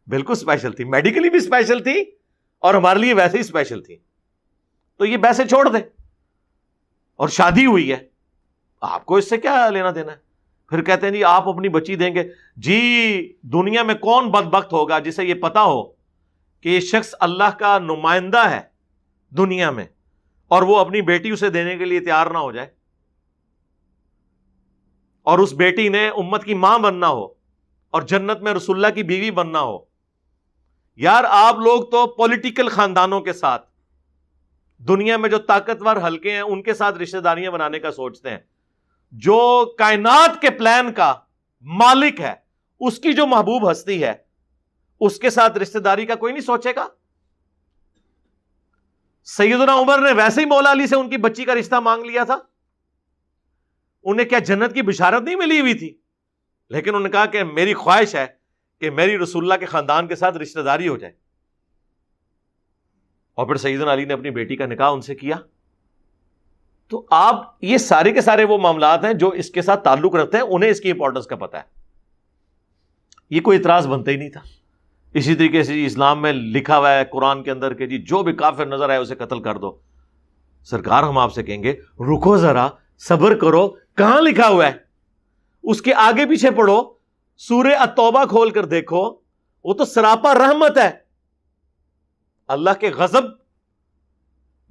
بالکل اسپیشل تھی، میڈیکلی بھی اسپیشل تھی اور ہمارے لیے ویسے ہی اسپیشل تھی۔ تو یہ ویسے چھوڑ دیں، اور شادی ہوئی ہے، آپ کو اس سے کیا لینا دینا ہے؟ پھر کہتے ہیں جی آپ اپنی بچی دیں گے، جی دنیا میں کون بدبخت ہوگا جسے یہ پتا ہو کہ یہ شخص اللہ کا نمائندہ ہے دنیا میں، اور وہ اپنی بیٹی اسے دینے کے لیے تیار نہ ہو جائے، اور اس بیٹی نے امت کی ماں بننا ہو اور جنت میں رسول اللہ کی بیوی بننا ہو۔ یار آپ لوگ تو پولیٹیکل خاندانوں کے ساتھ، دنیا میں جو طاقتور حلقے ہیں ان کے ساتھ رشتہ داریاں بنانے کا سوچتے ہیں، جو کائنات کے پلان کا مالک ہے، اس کی جو محبوب ہستی ہے، اس کے ساتھ رشتہ داری کا کوئی نہیں سوچے گا۔ سیدنا عمر نے ویسے ہی مولا علی سے ان کی بچی کا رشتہ مانگ لیا تھا، انہیں کیا جنت کی بشارت نہیں ملی ہوئی تھی؟ لیکن انہوں نے کہا کہ میری خواہش ہے کہ میری رسول اللہ کے خاندان کے ساتھ رشتہ داری ہو جائے، اور پھر سیدنا علی نے اپنی بیٹی کا نکاح ان سے کیا۔ تو آپ یہ سارے کے سارے وہ معاملات ہیں جو اس کے ساتھ تعلق رکھتے ہیں، انہیں اس کی امپورٹنس کا پتہ ہے، یہ کوئی اعتراض بنتا ہی نہیں تھا۔ اسی طریقے سے اسلام میں لکھا ہوا ہے قرآن کے اندر کہ جی جو بھی کافر نظر آئے اسے قتل کر دو۔ سرکار ہم آپ سے کہیں گے رکو ذرا، صبر کرو، کہاں لکھا ہوا ہے؟ اس کے آگے پیچھے پڑھو، سورہ التوبہ کھول کر دیکھو، وہ تو سراپا رحمت ہے، اللہ کے غضب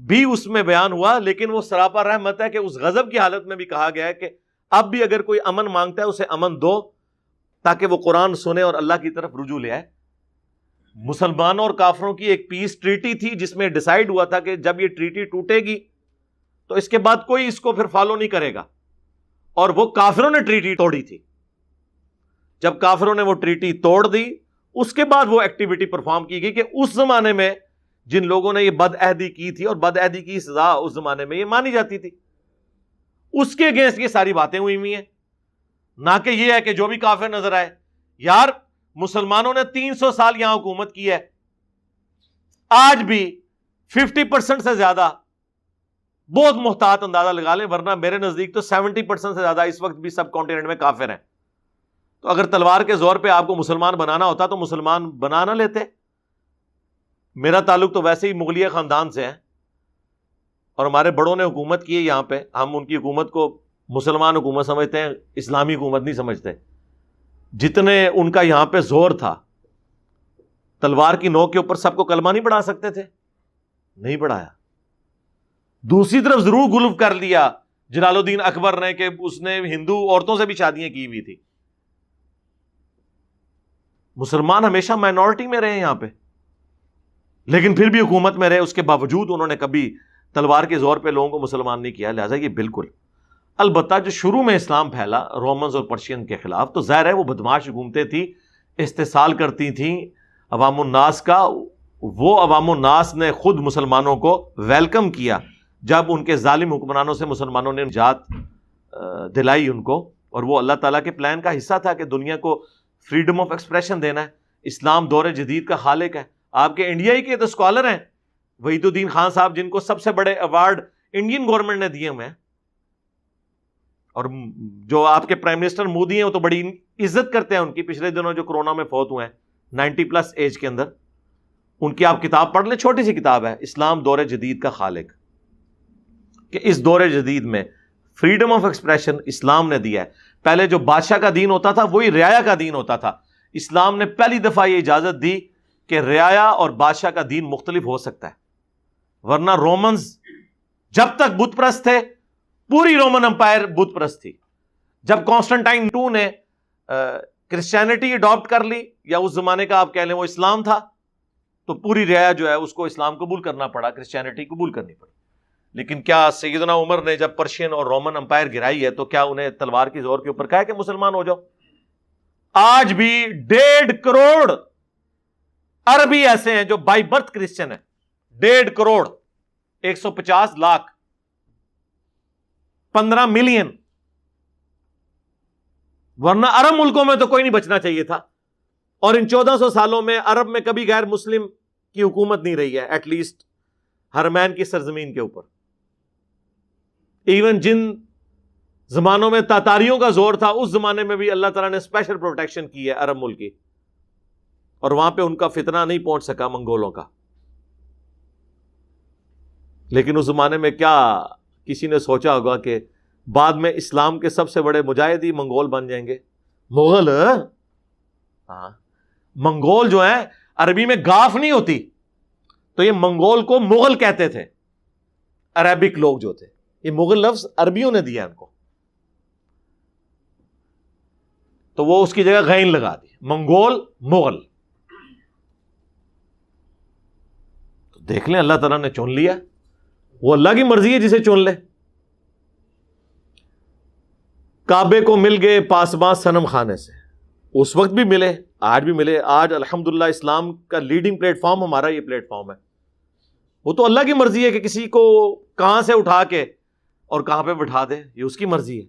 بھی اس میں بیان ہوا، لیکن وہ سراپا رحمت ہے کہ اس غضب کی حالت میں بھی کہا گیا ہے کہ اب بھی اگر کوئی امن مانگتا ہے اسے امن دو، تاکہ وہ قرآن سنے اور اللہ کی طرف رجوع لے آئے۔ مسلمانوں اور کافروں کی ایک پیس ٹریٹی تھی جس میں ڈیسائیڈ ہوا تھا کہ جب یہ ٹریٹی ٹوٹے گی تو اس کے بعد کوئی اس کو پھر فالو نہیں کرے گا، اور وہ کافروں نے ٹریٹی توڑی تھی۔ جب کافروں نے وہ ٹریٹی توڑ دی، اس کے بعد وہ ایکٹیویٹی پرفارم کی گئی کہ اس زمانے میں جن لوگوں نے یہ بد عہدی کی تھی، اور بد عہدی کی سزا اس زمانے میں یہ مانی جاتی تھی، اس کے اگینسٹ یہ ساری باتیں ہوئی ہوئی ہیں، نہ کہ یہ ہے کہ جو بھی کافر نظر آئے۔ یار مسلمانوں نے 300 سال یہاں حکومت کی ہے، آج بھی 50% سے زیادہ، بہت محتاط اندازہ لگا لیں، ورنہ میرے نزدیک تو 70% سے زیادہ اس وقت بھی سب کانٹیننٹ میں کافر ہیں۔ تو اگر تلوار کے زور پہ آپ کو مسلمان بنانا ہوتا تو مسلمان بنا نہ لیتے۔ میرا تعلق تو ویسے ہی مغلیہ خاندان سے ہے، اور ہمارے بڑوں نے حکومت کی ہے یہاں پہ، ہم ان کی حکومت کو مسلمان حکومت سمجھتے ہیں، اسلامی حکومت نہیں سمجھتے۔ جتنے ان کا یہاں پہ زور تھا، تلوار کی نوک کے اوپر سب کو کلمہ نہیں پڑھا سکتے تھے، نہیں پڑھایا۔ دوسری طرف ضرور غلو کر لیا جلال الدین اکبر نے کہ اس نے ہندو عورتوں سے بھی شادیاں کی ہوئی تھی۔ مسلمان ہمیشہ مائنورٹی میں رہے یہاں پہ، لیکن پھر بھی حکومت میں رہے، اس کے باوجود انہوں نے کبھی تلوار کے زور پہ لوگوں کو مسلمان نہیں کیا۔ لہٰذا یہ بالکل، البتہ جو شروع میں اسلام پھیلا رومنز اور پرشین کے خلاف، تو ظاہر ہے وہ بدماش حکومتیں تھیں، استحصال کرتی تھیں عوام الناس کا۔ وہ عوام الناس نے خود مسلمانوں کو ویلکم کیا جب ان کے ظالم حکمرانوں سے مسلمانوں نے نجات دلائی ان کو، اور وہ اللہ تعالیٰ کے پلان کا حصہ تھا کہ دنیا کو فریڈم آف ایکسپریشن دینا ہے۔ اسلام دور جدید کا خالق ہے۔ آپ کے انڈیا ہی کے تو اسکالر ہیں وحید الدین خان صاحب، جن کو سب سے بڑے ایوارڈ انڈین گورنمنٹ نے دیے ہوئے ہیں. اور جو آپ کے پرائم منسٹر مودی ہیں وہ تو بڑی عزت کرتے ہیں ان کی. پچھلے دنوں جو کورونا میں فوت ہوئے ہیں 90+ ایج کے اندر, ان کی آپ کتاب پڑھ لیں, چھوٹی سی کتاب ہے, اسلام دور جدید کا خالق, کہ اس دور جدید میں فریڈم آف ایکسپریشن اسلام نے دیا ہے. پہلے جو بادشاہ کا دین ہوتا تھا وہی رعایا کا دین ہوتا تھا. اسلام نے پہلی دفعہ یہ اجازت دی کہ رعایا اور بادشاہ کا دین مختلف ہو سکتا ہے, ورنہ رومنز جب تک بت پرست تھے پوری رومن امپائر بت پرست تھی. جب کانسٹنٹائن 2 نے کرسچینٹی اڈاپٹ کر لی, یا اس زمانے کا آپ کہہ لیں وہ اسلام تھا, تو پوری رعایا جو ہے اس کو اسلام قبول کرنا پڑا, کرسچینٹی قبول کرنی پڑی. لیکن کیا سیدنا عمر نے جب پرشین اور رومن امپائر گرائی ہے تو کیا انہیں تلوار کی زور کے اوپر کہا کہ مسلمان ہو جاؤ؟ آج بھی 1.5 کروڑ عربی ایسے ہیں جو بائی برتھ کرسچن ہیں. 1.5 کروڑ, 150 لاکھ, 15 ملین. ورنہ عرب ملکوں میں تو کوئی نہیں بچنا چاہیے تھا. اور ان 1400 سالوں میں عرب میں کبھی غیر مسلم کی حکومت نہیں رہی ہے, ایٹ لیسٹ حرمین کی سرزمین کے اوپر. ایون جن زمانوں میں تاتاریوں کا زور تھا اس زمانے میں بھی اللہ تعالیٰ نے اسپیشل پروٹیکشن کی ہے عرب ملک کی, اور وہاں پہ ان کا فتنہ نہیں پہنچ سکا منگولوں کا. لیکن اس زمانے میں کیا کسی نے سوچا ہوگا کہ بعد میں اسلام کے سب سے بڑے مجاہد ہی منگول بن جائیں گے؟ مغل. ہاں, منگول جو ہیں عربی میں گاف نہیں ہوتی, تو یہ منگول کو مغل کہتے تھے عربک لوگ جو تھے. یہ مغل لفظ عربیوں نے دیا ان کو, تو وہ اس کی جگہ غین لگا دی, منگول مغل. تو دیکھ لیں اللہ تعالیٰ نے چن لیا, وہ اللہ کی مرضی ہے جسے چن لے. کعبے کو مل گئے پاسباں صنم خانے سے, اس وقت بھی ملے, آج بھی ملے. آج الحمدللہ اسلام کا لیڈنگ پلیٹ فارم ہمارا یہ پلیٹ فارم ہے. وہ تو اللہ کی مرضی ہے کہ کسی کو کہاں سے اٹھا کے اور کہاں پہ بٹھا دے, یہ اس کی مرضی ہے.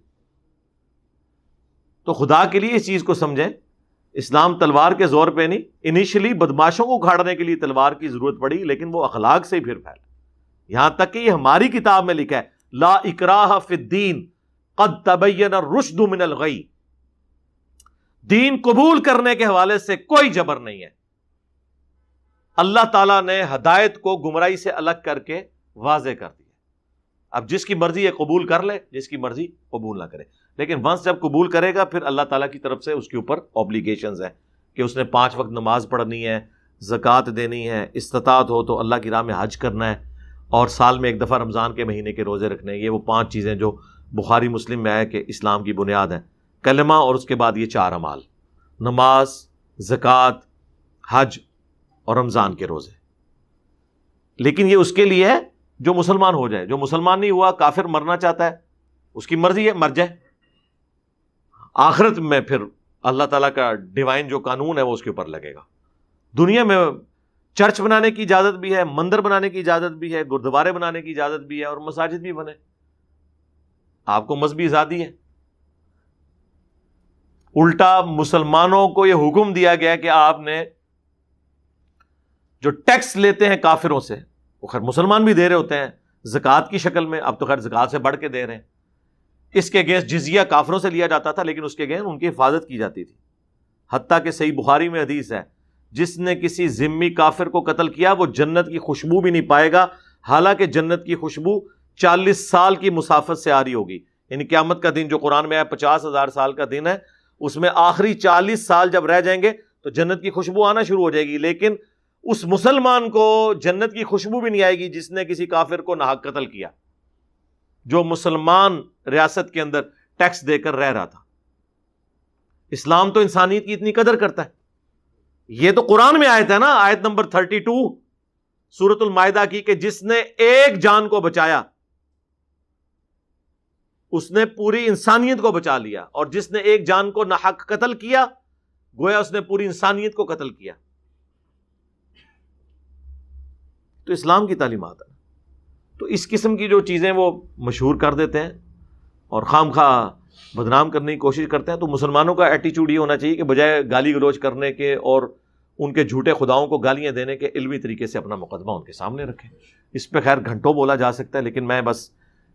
تو خدا کے لیے اس چیز کو سمجھیں, اسلام تلوار کے زور پہ نہیں. انیشلی بدماشوں کو اکھاڑنے کے لیے تلوار کی ضرورت پڑی, لیکن وہ اخلاق سے ہی پھر پھیلا. یہاں تک کہ یہ ہماری کتاب میں لکھا ہے, لا اکراہ فی الدین قد تبین الرشد من الغی. دین قبول کرنے کے حوالے سے کوئی جبر نہیں ہے. اللہ تعالیٰ نے ہدایت کو گمراہی سے الگ کر کے واضح کر دیا. اب جس کی مرضی ہے قبول کر لے, جس کی مرضی قبول نہ کرے. لیکن ونس جب قبول کرے گا پھر اللہ تعالیٰ کی طرف سے اس کے اوپر اوبلیگیشنز ہیں کہ اس نے 5 وقت نماز پڑھنی ہے, زکوٰۃ دینی ہے, استطاعت ہو تو اللہ کی راہ میں حج کرنا ہے, اور سال میں 1 دفعہ رمضان کے مہینے کے روزے رکھنے ہیں. یہ وہ 5 چیزیں جو بخاری مسلم میں ہے کہ اسلام کی بنیاد ہے. کلمہ اور اس کے بعد یہ 4 اعمال, نماز, زکوٰۃ, حج اور رمضان کے روزے. لیکن یہ اس کے لیے ہے جو مسلمان ہو جائے. جو مسلمان نہیں ہوا, کافر مرنا چاہتا ہے, اس کی مرضی ہے, مر جائے. آخرت میں پھر اللہ تعالیٰ کا ڈیوائن جو قانون ہے وہ اس کے اوپر لگے گا. دنیا میں چرچ بنانے کی اجازت بھی ہے, مندر بنانے کی اجازت بھی ہے, گردوارے بنانے کی اجازت بھی ہے, اور مساجد بھی بنے. آپ کو مذہبی آزادی ہے. الٹا مسلمانوں کو یہ حکم دیا گیا کہ آپ نے جو ٹیکس لیتے ہیں کافروں سے, وہ خیر مسلمان بھی دے رہے ہوتے ہیں زکوٰۃ کی شکل میں, اب تو خیر زکوٰۃ سے بڑھ کے دے رہے ہیں. اس کے اگینسٹ جزیہ کافروں سے لیا جاتا تھا, لیکن اس کے اگینسٹ ان کی حفاظت کی جاتی تھی. حتیٰ کہ صحیح بخاری میں حدیث ہے, جس نے کسی ذمی کافر کو قتل کیا وہ جنت کی خوشبو بھی نہیں پائے گا, حالانکہ جنت کی خوشبو 40 سال کی مسافت سے آ رہی ہوگی. یعنی قیامت کا دن جو قرآن میں ہے 50,000 سال کا دن ہے, اس میں آخری 40 سال جب رہ جائیں گے تو جنت کی خوشبو آنا شروع ہو جائے گی. لیکن اس مسلمان کو جنت کی خوشبو بھی نہیں آئے گی جس نے کسی کافر کو ناحق قتل کیا, جو مسلمان ریاست کے اندر ٹیکس دے کر رہ رہا تھا. اسلام تو انسانیت کی اتنی قدر کرتا ہے. یہ تو قرآن میں آیت ہے نا, آیت نمبر 32 سورۃ المائدہ کی, کہ جس نے ایک جان کو بچایا اس نے پوری انسانیت کو بچا لیا, اور جس نے ایک جان کو ناحق قتل کیا گویا اس نے پوری انسانیت کو قتل کیا. تو اسلام کی تعلیمات ہے. تو اس قسم کی جو چیزیں وہ مشہور کر دیتے ہیں اور خام خواہ بدنام کرنے کی کوشش کرتے ہیں. تو مسلمانوں کا ایٹیچیوڈ یہ ہونا چاہیے کہ بجائے گالی گلوچ کرنے کے اور ان کے جھوٹے خداؤں کو گالیاں دینے کے, علمی طریقے سے اپنا مقدمہ ان کے سامنے رکھیں. اس پہ خیر گھنٹوں بولا جا سکتا ہے, لیکن میں بس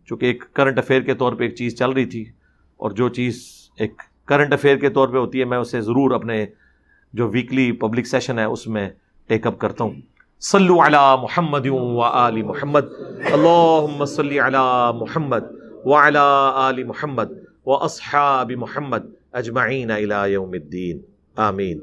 چونکہ ایک کرنٹ افیئر کے طور پہ ایک چیز چل رہی تھی، اور جو چیز ایک کرنٹ افیئر کے طور پہ ہوتی ہے میں اسے ضرور اپنے جو ویکلی پبلک سیشن ہے اس میں ٹیک اپ کرتا ہوں. صلو علی محمد و آل محمد، اللہم صلی علی محمد وعلی آل محمد و اصحاب محمد اجمعین الی یوم الدین، آمین.